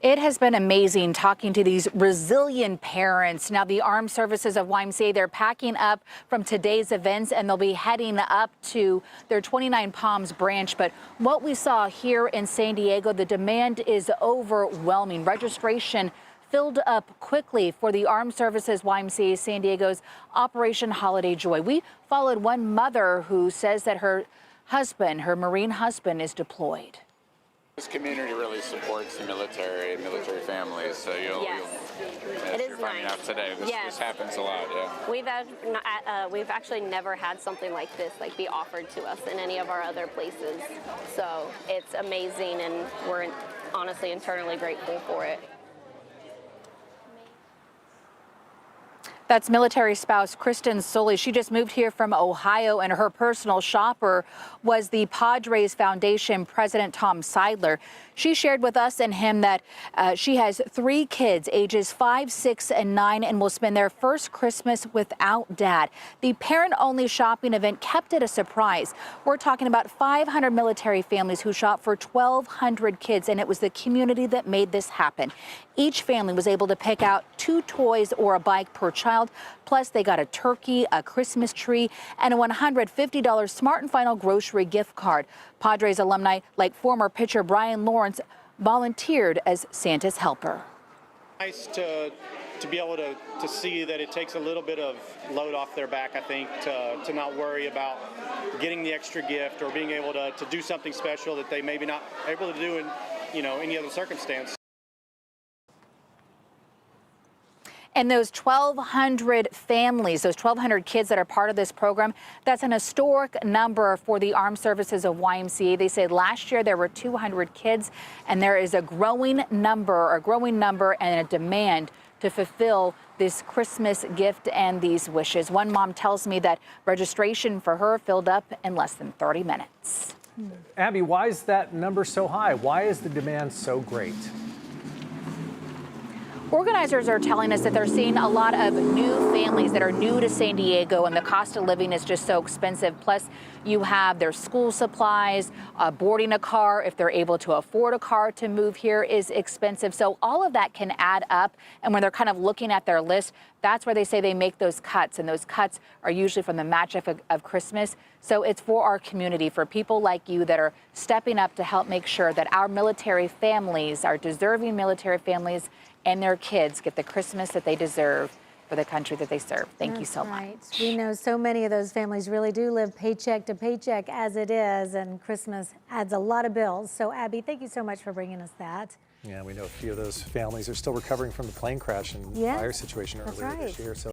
It has been amazing talking to these resilient parents. Now, the Armed Services of YMCA, they're packing up from today's events and they'll be heading up to their 29 Palms branch. But what we saw here in San Diego, the demand is overwhelming. Registration filled up quickly for the Armed Services YMCA San Diego's Operation Holiday Joy. We followed one mother who says that her husband, her Marine husband, is deployed. This community really supports the military families, so as you're finding out today, this happens a lot. Yeah. We've actually never had something like this be offered to us in any of our other places, so it's amazing, and we're honestly internally grateful for it. That's military spouse Kristen Sully. She just moved here from Ohio, and her personal shopper was the Padres Foundation president, Tom Seidler. She shared with us and him that she has 3 kids, ages 5, 6, and 9, and will spend their first Christmas without dad. The parent-only shopping event kept it a surprise. We're talking about 500 military families who shop for 1,200 kids, and it was the community that made this happen. Each family was able to pick out 2 toys or a bike per child. Plus, they got a turkey, a Christmas tree, and a $150 Smart & Final grocery gift card. Padres alumni like former pitcher Brian Lawrence volunteered as Santa's helper. Nice to be able to see that it takes a little bit of load off their back, I think, to not worry about getting the extra gift or being able to do something special that they maybe not able to do in any other circumstance. And those 1,200 families, those 1,200 kids that are part of this program, that's an historic number for the Armed Services of YMCA. They said last year there were 200 kids, and there is a growing number and a demand to fulfill this Christmas gift and these wishes. One mom tells me that registration for her filled up in less than 30 minutes. Abby, why is that number so high? Why is the demand so great? Organizers are telling us that they're seeing a lot of new families that are new to San Diego, and the cost of living is just so expensive. Plus, you have their school supplies, boarding a car, if they're able to afford a car to move here, is expensive. So all of that can add up. And when they're kind of looking at their list, that's where they say they make those cuts. And those cuts are usually from the match of Christmas. So it's for our community, for people like you that are stepping up to help make sure that our military families, our deserving military families, and their kids get the Christmas that they deserve for the country that they serve. Thank you so much. We know so many of those families really do live paycheck to paycheck as it is, and Christmas adds a lot of bills. So, Abby, thank you so much for bringing us that. Yeah, we know a few of those families are still recovering from the plane crash and fire situation earlier this year. So